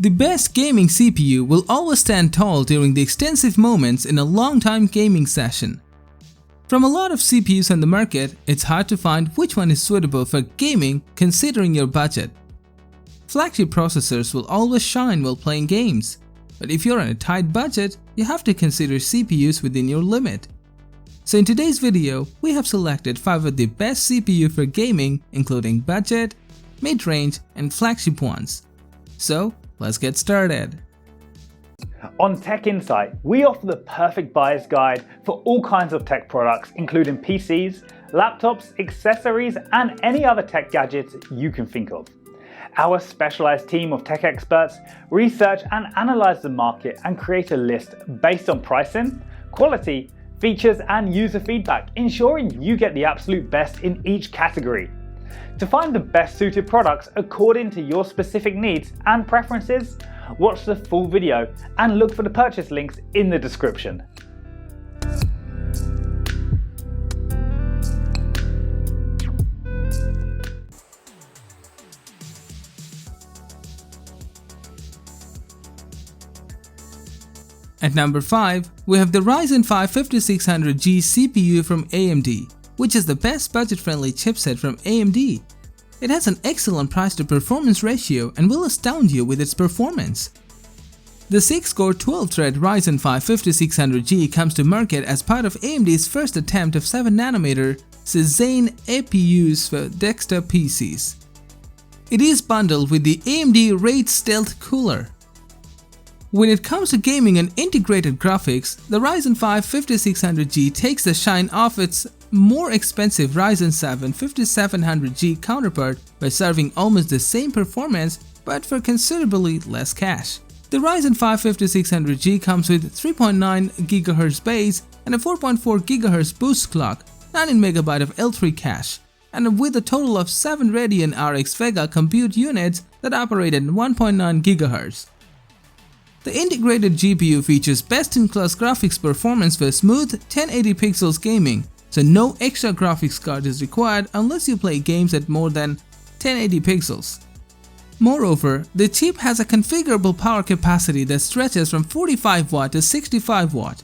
The best gaming CPU will always stand tall during the extensive moments in a long-time gaming session. From a lot of CPUs on the market, it's hard to find which one is suitable for gaming considering your budget. Flagship processors will always shine while playing games, but if you're on a tight budget, you have to consider CPUs within your limit. So in today's video, we have selected 5 of the best CPU for gaming, including budget, mid-range, and flagship ones. So let's get started. On Tech Insight, we offer the perfect buyer's guide for all kinds of tech products, including PCs, laptops, accessories, and any other tech gadgets you can think of. Our specialized team of tech experts research and analyze the market and create a list based on pricing, quality, features, and user feedback, ensuring you get the absolute best in each category. To find the best suited products according to your specific needs and preferences, watch the full video and look for the purchase links in the description. At number 5, we have the Ryzen 5 5600G CPU from AMD, which is the best budget-friendly chipset from AMD. It has an excellent price-to-performance ratio and will astound you with its performance. The 6-core 12-thread Ryzen 5 5600G comes to market as part of AMD's first attempt of 7nm Zen APUs for desktop PCs. It is bundled with the AMD Raid Stealth cooler. When it comes to gaming and integrated graphics, the Ryzen 5 5600G takes the shine off its more expensive Ryzen 7 5700G counterpart by serving almost the same performance but for considerably less cash. The Ryzen 5 5600G comes with 3.9 GHz base and a 4.4 GHz boost clock, 19MB of L3 cache, and with a total of 7 Radeon RX Vega compute units that operate at 1.9 GHz. The integrated GPU features best-in-class graphics performance for smooth 1080 pixels gaming, so no extra graphics card is required unless you play games at more than 1080 pixels. Moreover, the chip has a configurable power capacity that stretches from 45W to 65W.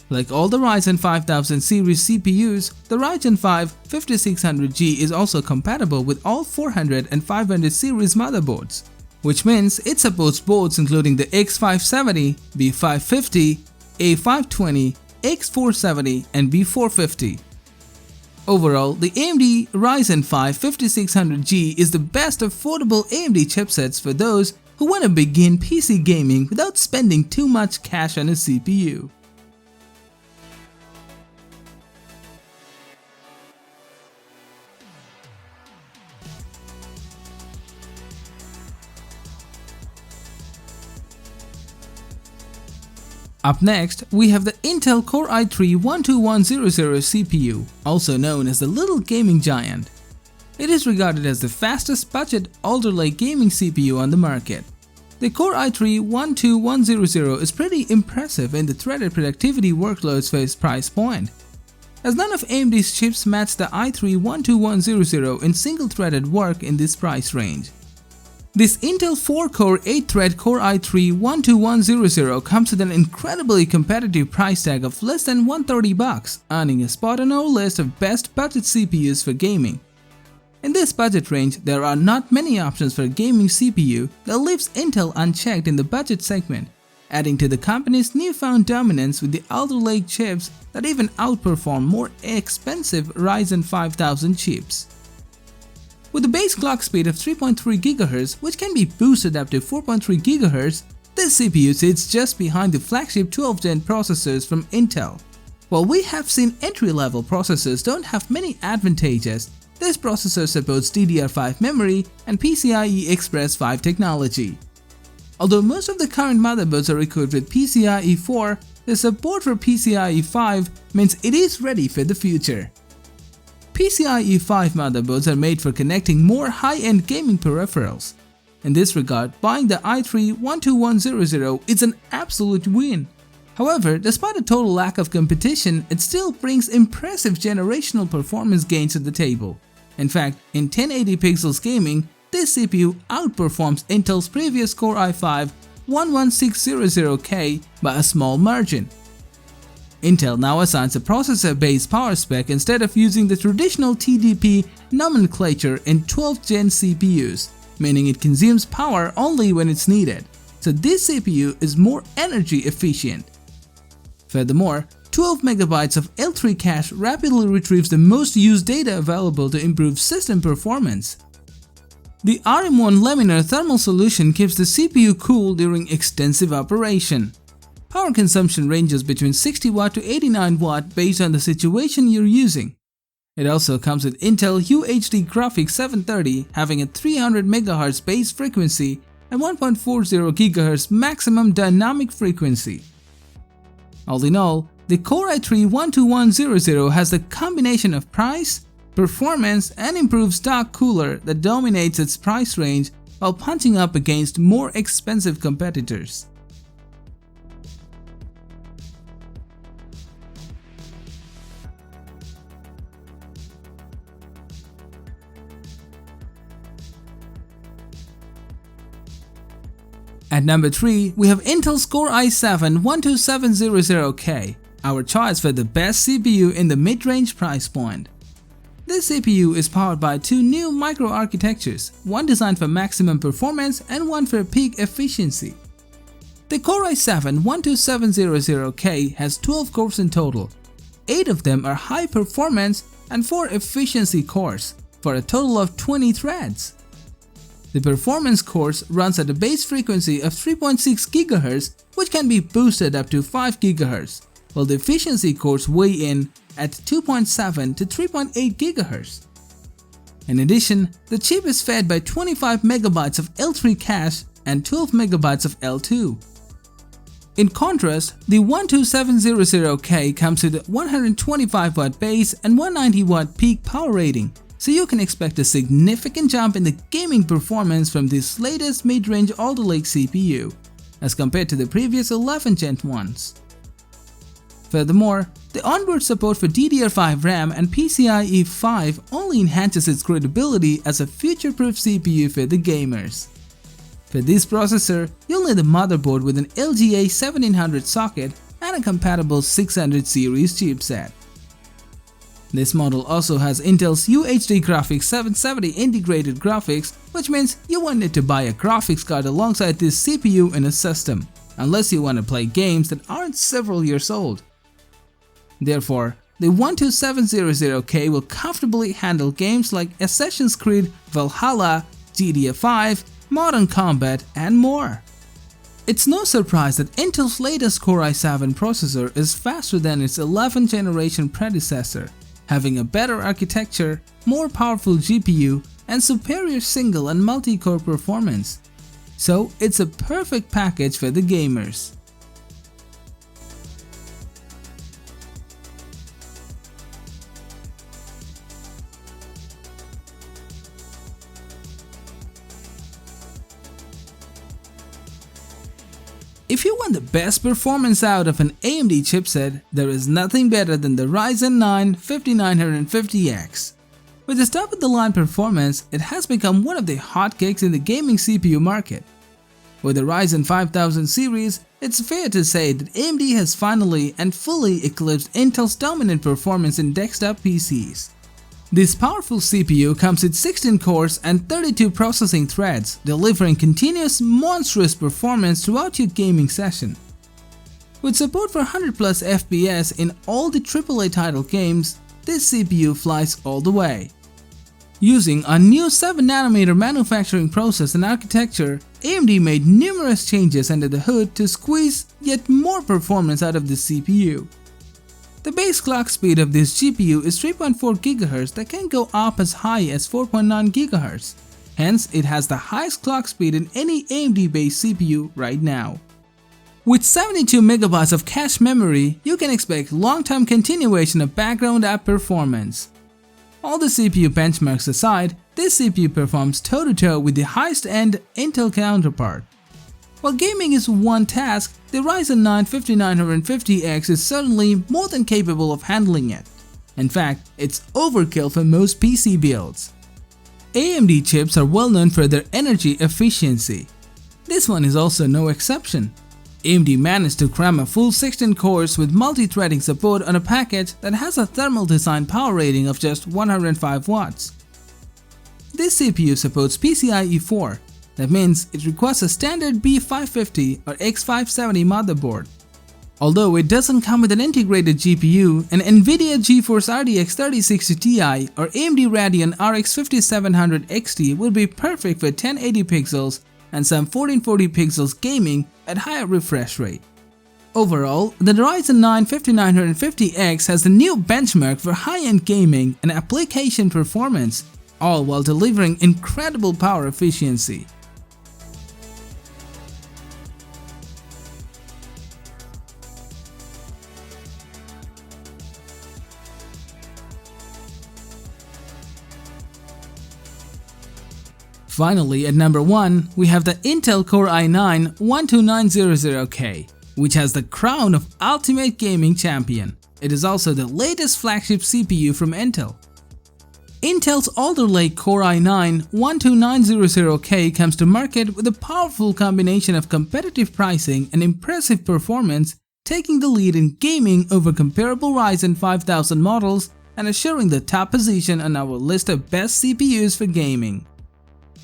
Like all the Ryzen 5000 series CPUs, the Ryzen 5 5600G is also compatible with all 400 and 500 series motherboards, which means it supports boards including the X570, B550, A520, X470, and B450. Overall, the AMD Ryzen 5 5600G is the best affordable AMD chipsets for those who want to begin PC gaming without spending too much cash on a CPU. Up next, we have the Intel Core i3-12100 CPU, also known as the Little Gaming Giant. It is regarded as the fastest budget Alder Lake gaming CPU on the market. The Core i3-12100 is pretty impressive in the threaded productivity workloads for its price point, as none of AMD's chips match the i3-12100 in single-threaded work in this price range. This Intel 4-core 8-thread Core i3-12100 comes with an incredibly competitive price tag of less than $130, earning a spot on our list of best budget CPUs for gaming. In this budget range, there are not many options for a gaming CPU that leaves Intel unchecked in the budget segment, adding to the company's newfound dominance with the Alder Lake chips that even outperform more expensive Ryzen 5000 chips. With a base clock speed of 3.3 GHz, which can be boosted up to 4.3 GHz, this CPU sits just behind the flagship 12th gen processors from Intel. While we have seen entry-level processors don't have many advantages, this processor supports DDR5 memory and PCIe Express 5 technology. Although most of the current motherboards are equipped with PCIe 4, the support for PCIe 5 means it is ready for the future. PCIe 5 motherboards are made for connecting more high-end gaming peripherals. In this regard, buying the i3-12100 is an absolute win. However, despite a total lack of competition, it still brings impressive generational performance gains to the table. In fact, in 1080 pixels gaming, this CPU outperforms Intel's previous Core i5-11600K by a small margin. Intel now assigns a processor-based power spec instead of using the traditional TDP nomenclature in 12th gen CPUs, meaning it consumes power only when it's needed, so this CPU is more energy efficient. Furthermore, 12 MB of L3 cache rapidly retrieves the most used data available to improve system performance. The RM1 laminar thermal solution keeps the CPU cool during extensive operation. Power consumption ranges between 60 Watt to 89 Watt based on the situation you're using. It also comes with Intel UHD Graphics 730 having a 300 MHz base frequency and 1.40 GHz maximum dynamic frequency. All in all, the Core i3-12100 has the combination of price, performance, and improved stock cooler that dominates its price range while punching up against more expensive competitors. At number 3, we have Intel's Core i7-12700K, our choice for the best CPU in the mid-range price point. This CPU is powered by two new microarchitectures, one designed for maximum performance and one for peak efficiency. The Core i7-12700K has 12 cores in total. 8 of them are high performance and 4 efficiency cores, for a total of 20 threads. The performance cores runs at a base frequency of 3.6 GHz, which can be boosted up to 5 GHz, while the efficiency cores weigh in at 2.7 to 3.8 GHz. In addition, the chip is fed by 25 MB of L3 cache and 12 MB of L2. In contrast, the 12700K comes with 125 Watt base and 190 Watt peak power rating, so you can expect a significant jump in the gaming performance from this latest mid-range Alder Lake CPU, as compared to the previous 11th gen ones. Furthermore, the onboard support for DDR5 RAM and PCIe 5 only enhances its credibility as a future-proof CPU for the gamers. For this processor, you'll need a motherboard with an LGA 1700 socket and a compatible 600 series chipset. This model also has Intel's UHD Graphics 770 integrated graphics, which means you won't need to buy a graphics card alongside this CPU in a system, unless you want to play games that aren't several years old. Therefore, the 12700K will comfortably handle games like Assassin's Creed Valhalla, GTA 5, Modern Combat, and more. It's no surprise that Intel's latest Core i7 processor is faster than its 11th generation predecessor, having a better architecture, more powerful GPU, and superior single and multi-core performance. So it's a perfect package for the gamers. If you want the best performance out of an AMD chipset, there is nothing better than the Ryzen 9 5950X. With its top-of-the-line performance, it has become one of the hotcakes in the gaming CPU market. With the Ryzen 5000 series, it's fair to say that AMD has finally and fully eclipsed Intel's dominant performance in desktop PCs. This powerful CPU comes with 16 cores and 32 processing threads, delivering continuous monstrous performance throughout your gaming session. With support for 100+ FPS in all the AAA title games, this CPU flies all the way. Using a new 7nm manufacturing process and architecture, AMD made numerous changes under the hood to squeeze yet more performance out of the CPU. The base clock speed of this GPU is 3.4 GHz that can go up as high as 4.9 GHz. Hence, it has the highest clock speed in any AMD-based CPU right now. With 72 MB of cache memory, you can expect long-term continuation of background app performance. All the CPU benchmarks aside, this CPU performs toe-to-toe with the highest-end Intel counterpart. While gaming is one task, the Ryzen 9 5950X is certainly more than capable of handling it. In fact, it's overkill for most PC builds. AMD chips are well known for their energy efficiency. This one is also no exception. AMD managed to cram a full 16 cores with multi-threading support on a package that has a thermal design power rating of just 105 watts. This CPU supports PCIe 4, that means it requires a standard B550 or X570 motherboard. Although it doesn't come with an integrated GPU, an NVIDIA GeForce RTX 3060 Ti or AMD Radeon RX 5700 XT will be perfect for 1080 pixels and some 1440 pixels gaming at higher refresh rate. Overall, the Ryzen 9 5950X has the new benchmark for high-end gaming and application performance, all while delivering incredible power efficiency. Finally, at number 1, we have the Intel Core i9-12900K, which has the crown of Ultimate Gaming Champion. It is also the latest flagship CPU from Intel. Intel's Alder Lake Core i9-12900K comes to market with a powerful combination of competitive pricing and impressive performance, taking the lead in gaming over comparable Ryzen 5000 models and assuring the top position on our list of best CPUs for gaming.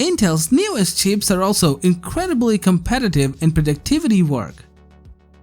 Intel's newest chips are also incredibly competitive in productivity work.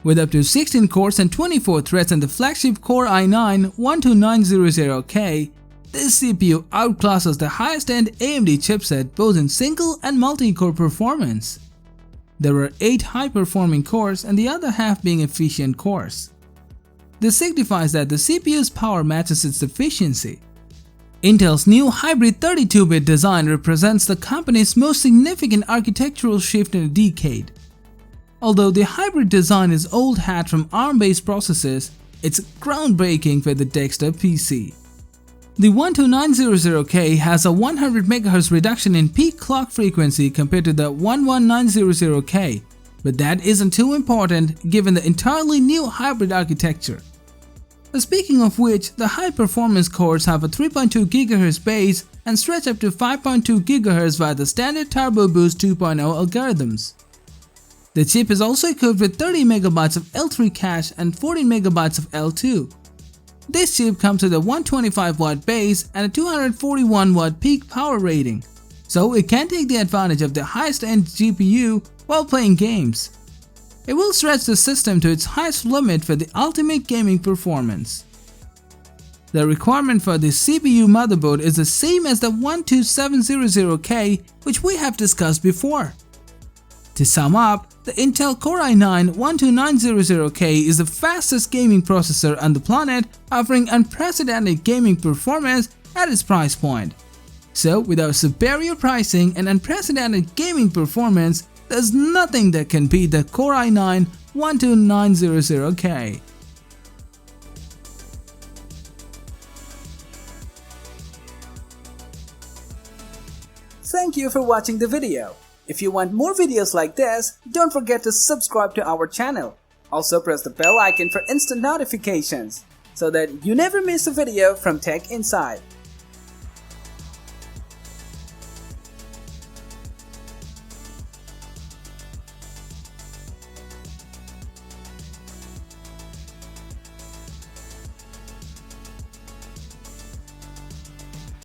With up to 16 cores and 24 threads in the flagship Core i9-12900K, this CPU outclasses the highest-end AMD chipset both in single and multi-core performance. There are 8 high-performing cores and the other half being efficient cores. This signifies that the CPU's power matches its efficiency. Intel's new hybrid 32-bit design represents the company's most significant architectural shift in a decade. Although the hybrid design is old hat from ARM-based processors, it's groundbreaking for the desktop PC. The 12900K has a 100 MHz reduction in peak clock frequency compared to the 11900K, but that isn't too important given the entirely new hybrid architecture. Speaking of which, the high-performance cores have a 3.2 GHz base and stretch up to 5.2 GHz via the standard Turbo Boost 2.0 algorithms. The chip is also equipped with 30 MB of L3 cache and 14 MB of L2. This chip comes with a 125-watt base and a 241-watt peak power rating, so it can take the advantage of the highest-end GPU while playing games. It will stretch the system to its highest limit for the ultimate gaming performance. The requirement for this CPU motherboard is the same as the 12700K, which we have discussed before. To sum up, the Intel Core i9-12900K is the fastest gaming processor on the planet, offering unprecedented gaming performance at its price point. So, with our superior pricing and unprecedented gaming performance, there's nothing that can beat the Core i9-12900K. Thank you for watching the video. If you want more videos like this, don't forget to subscribe to our channel. Also press the bell icon for instant notifications so that you never miss a video from Tech Inside.